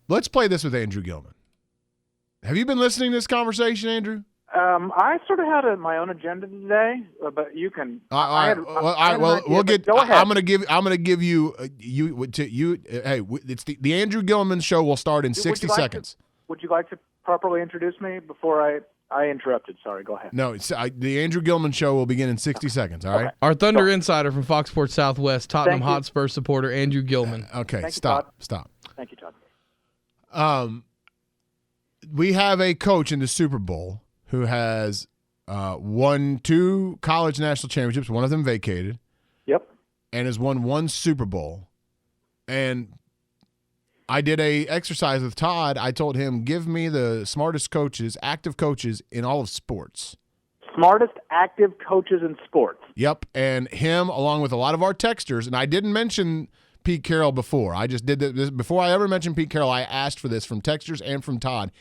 let's play this with Andrew Gilman. Have you been listening to this conversation, Andrew? I sort of had my own agenda today, but you can. We'll get. Go ahead. I'm gonna give you. Hey, it's the Andrew Gilman show. Will start in 60 seconds. Would you like to properly introduce me before I interrupted? Sorry, go ahead. No, the Andrew Gilman show will begin in 60 seconds. All right. Okay. Our Thunder insider from Fox Sports Southwest, Tottenham Hotspur supporter Andrew Gilman. Okay, Stop. Thank you, Todd. We have a coach in the Super Bowl who has won 2 college national championships, one of them vacated. Yep. And has won 1 Super Bowl. And I did a exercise with Todd. I told him, give me the smartest coaches, active coaches in all of sports. Smartest active coaches in sports. Yep. And him, along with a lot of our texters, and I didn't mention Pete Carroll before. I just did this. Before I ever mentioned Pete Carroll, I asked for this from texters and from Todd.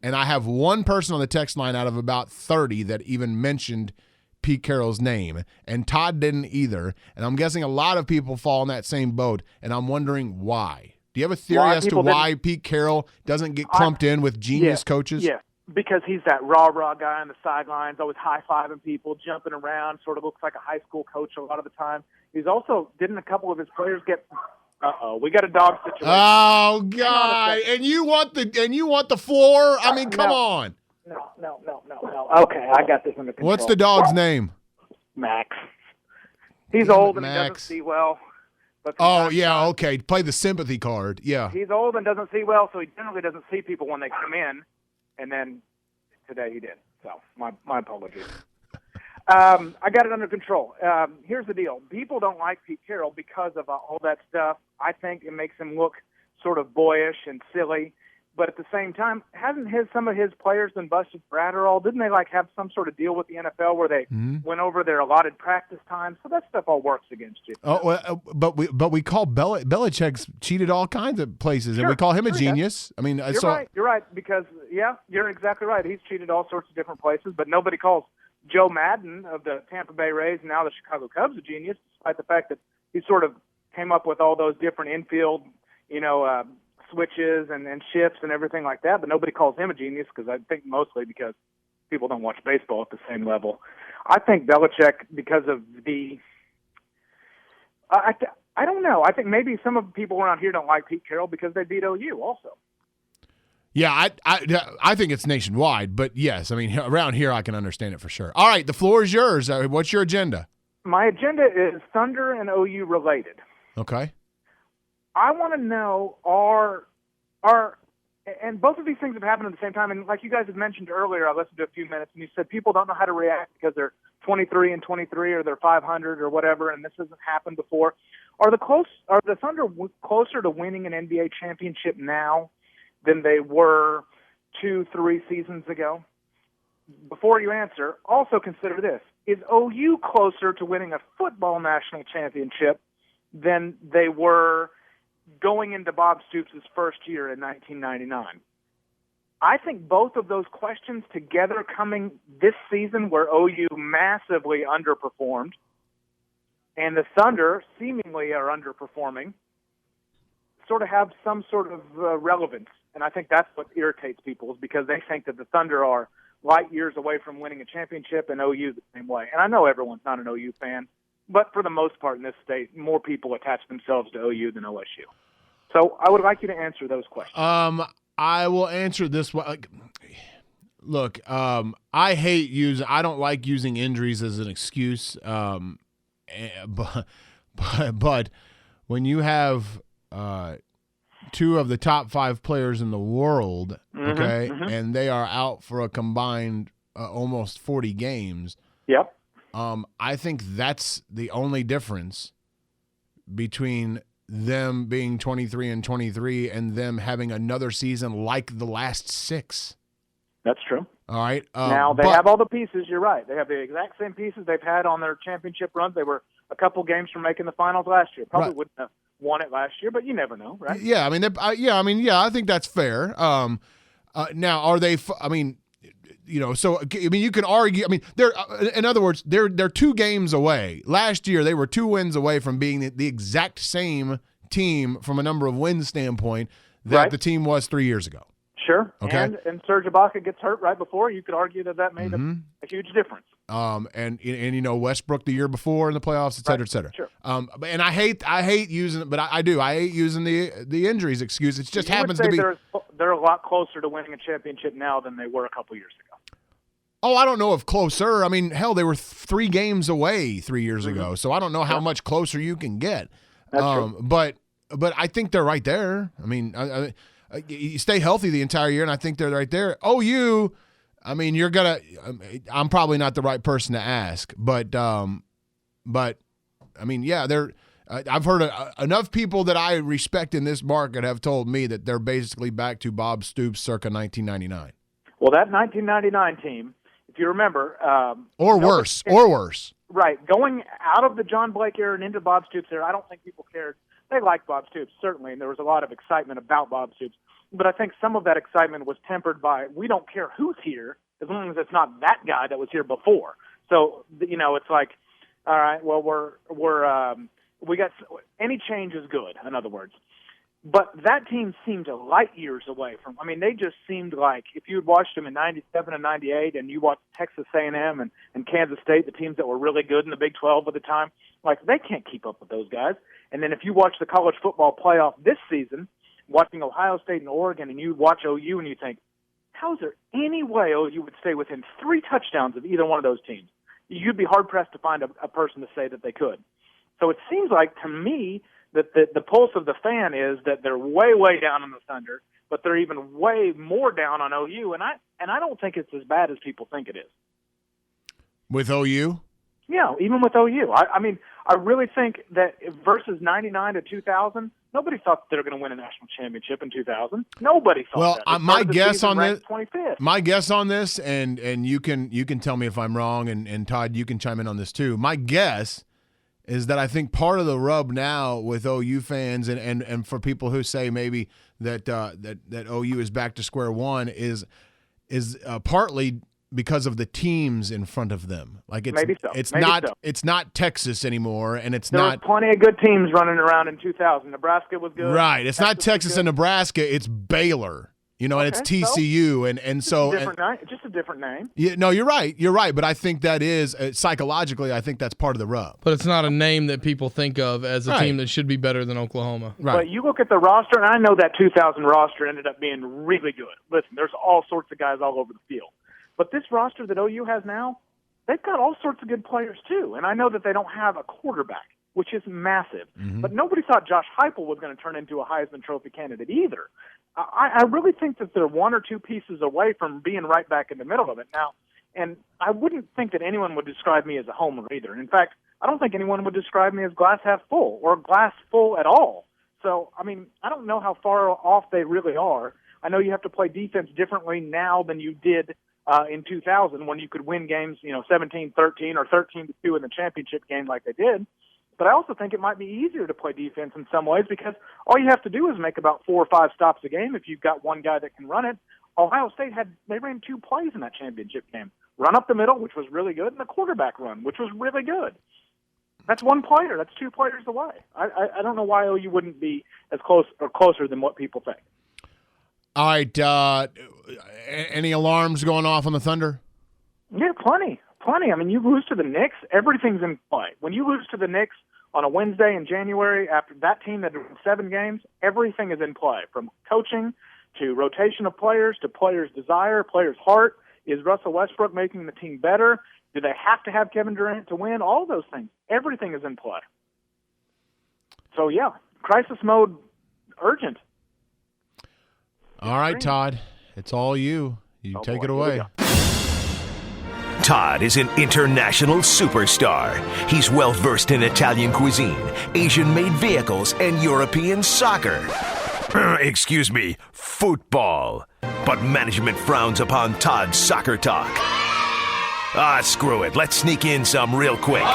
And I have one person on the text line out of about 30 that even mentioned Pete Carroll's name. And Todd didn't either. And I'm guessing a lot of people fall in that same boat. And I'm wondering why. Do you have a theory as to why Pete Carroll doesn't get clumped in with genius coaches? Yeah, because he's that rah-rah guy on the sidelines, always high-fiving people, jumping around, sort of looks like a high school coach a lot of the time. He's also, didn't a couple of his players get we got a dog situation. Oh God! And you want the floor? I mean, come on. No. Okay, I got this under control. What's the dog's name? Max. He's old and he doesn't see well. Oh yeah, okay. Play the sympathy card. Yeah. He's old and doesn't see well, so he generally doesn't see people when they come in. And then today he did. So my apologies. I got it under control. Here's the deal. People don't like Pete Carroll because of all that stuff. I think it makes him look sort of boyish and silly. But at the same time, hasn't some of his players been busted for Adderall? Didn't they have some sort of deal with the NFL where they went over their allotted practice time? So that stuff all works against you. Oh, well, but we call Belichick's cheated all kinds of places, and we call him a genius. I mean, you're right because you're exactly right. He's cheated all sorts of different places, but nobody calls Joe Madden of the Tampa Bay Rays, now the Chicago Cubs, a genius, despite the fact that he sort of came up with all those different infield, switches and shifts and everything like that. But nobody calls him a genius because I think mostly because people don't watch baseball at the same level. I think Belichick, because of I don't know. I think maybe some of the people around here don't like Pete Carroll because they beat OU also. Yeah, I think it's nationwide, but yes, I mean, around here I can understand it for sure. All right, the floor is yours. What's your agenda? My agenda is Thunder and OU related. Okay. I want to know and both of these things have happened at the same time, and like you guys had mentioned earlier, I listened to a few minutes, and you said people don't know how to react because they're 23-23 or they're 500 or whatever, and this hasn't happened before. Are the Thunder closer to winning an NBA championship now than they were 2-3 seasons ago? Before you answer, also consider this. Is OU closer to winning a football national championship than they were going into Bob Stoops' first year in 1999? I think both of those questions together coming this season where OU massively underperformed and the Thunder seemingly are underperforming sort of have some sort of relevance. And I think that's what irritates people is because they think that the Thunder are light years away from winning a championship and OU the same way. And I know everyone's not an OU fan, but for the most part in this state, more people attach themselves to OU than OSU. So I would like you to answer those questions. I will answer this way. Look, I don't like using injuries as an excuse. But when you have two of the top 5 players in the world, and they are out for a combined almost 40 games. Yep. I think that's the only difference between them being 23-23 and them having another season like the last 6. That's true. All right. Now, they have all the pieces. You're right. They have the exact same pieces they've had on their championship runs. They were a couple games from making the finals last year. Probably wouldn't have won it last year, but you never know, right? Yeah, I think that's fair. Now, are they you can argue. They're in other words, they're 2 games away. Last year, they were 2 wins away from being the exact same team from a number of wins standpoint that the team was 3 years ago. Sure. Okay. And Serge Ibaka gets hurt right before. You could argue that made a huge difference. And Westbrook the year before in the playoffs, et cetera, et cetera. Sure. And I hate using it, but I do. I hate using the injuries excuse. It just happens to be. They're a lot closer to winning a championship now than they were a couple years ago. Oh, I don't know if closer. I mean, hell, they were 3 games away 3 years ago, so I don't know how much closer you can get. That's true. But I think they're right there. I mean, you stay healthy the entire year, and I think they're right there. OU, I mean, I'm probably not the right person to ask, but I mean, yeah, they're. I've heard enough people that I respect in this market have told me that they're basically back to Bob Stoops circa 1999. Well, that 1999 team, if you remember, or worse. Right, going out of the John Blake era and into Bob Stoops era, I don't think people cared. They liked Bob Stoops, certainly, and there was a lot of excitement about Bob Stoops. But I think some of that excitement was tempered by, we don't care who's here as long as it's not that guy that was here before. So, it's like, all right, well, we got any change is good, in other words. But that team seemed light years away from. I mean, they just seemed like if you had watched them in '97 and '98, and you watched Texas A&M and Kansas State, the teams that were really good in the Big 12 at the time, like they can't keep up with those guys. And then if you watch the college football playoff this season, watching Ohio State and Oregon, and you watch OU, and you think, how is there any way OU would stay within 3 touchdowns of either one of those teams? You'd be hard pressed to find a person to say that they could. So it seems like to me that the pulse of the fan is that they're way, way down on the Thunder, but they're even way more down on OU, and I don't think it's as bad as people think it is. With OU? Yeah, even with OU. I mean, I really think that versus 99 to 2000, nobody thought they were going to win a national championship in 2000. Nobody thought that. Well, my guess on this, 25th. my guess on this, and you can tell me if I'm wrong, and Todd, you can chime in on this too. My guess is that I think part of the rub now with OU fans and for people who say maybe that OU is back to square one is partly because of the teams in front of them. Like it's not Texas anymore, and there was plenty of good teams running around in 2000. Nebraska was good. Right. It's not Texas and Nebraska. It's Baylor. And it's TCU, and so just a different name. Yeah, no, you're right. You're right, but I think that is psychologically. I think that's part of the rub. But it's not a name that people think of as a team that should be better than Oklahoma. Right. But you look at the roster, and I know that 2000 roster ended up being really good. Listen, there's all sorts of guys all over the field, but this roster that OU has now, they've got all sorts of good players too. And I know that they don't have a quarterback, which is massive. Mm-hmm. But nobody thought Josh Heupel was going to turn into a Heisman Trophy candidate either. I really think that they're 1 or 2 pieces away from being right back in the middle of it now. And I wouldn't think that anyone would describe me as a homer either. In fact, I don't think anyone would describe me as glass half full or glass full at all. So, I mean, I don't know how far off they really are. I know you have to play defense differently now than you did in 2000 when you could win games, 17-13 or 13-2 in the championship game like they did. But I also think it might be easier to play defense in some ways because all you have to do is make about 4 or 5 stops a game if you've got one guy that can run it. Ohio State they ran 2 plays in that championship game. Run up the middle, which was really good, and the quarterback run, which was really good. That's 1 player. That's 2 players away. I don't know why OU wouldn't be as close or closer than what people think. All right. Any alarms going off on the Thunder? Yeah, plenty. I mean, you lose to the Knicks, everything's in play. When you lose to the Knicks on a Wednesday in January after that team that won 7 games, everything is in play, from coaching to rotation of players to players' desire, players' heart. Is Russell Westbrook making the team better? Do they have to have Kevin Durant to win? All those things. Everything is in play. So, yeah, crisis mode urgent. All right, Todd. It's all you. Take it away. Todd is an international superstar. He's well-versed in Italian cuisine, Asian-made vehicles, and European soccer. Excuse me, football. But management frowns upon Todd's soccer talk. Screw it. Let's sneak in some real quick.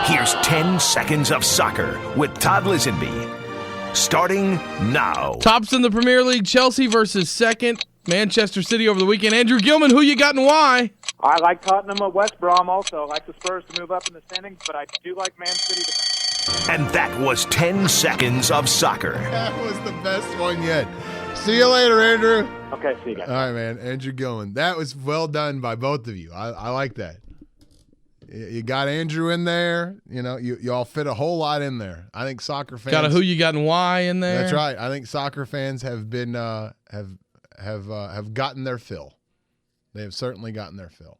Here's 10 seconds of soccer with Todd Lisenbee. Starting now. Tops in the Premier League, Chelsea versus 2nd, Manchester City over the weekend. Andrew Gilman, who you got and why? I like Tottenham at West Brom also. I like the Spurs to move up in the standings, but I do like Man City to And that was 10 seconds of soccer. That was the best one yet. See you later, Andrew. Okay, see you guys. All right, man. Andrew Gilman. That was well done by both of you. I like that. You got Andrew in there. You know, you all fit a whole lot in there. I think soccer fans Got a who you got and why in there. That's right. I think soccer fans have been have gotten their fill. They have certainly gotten their fill.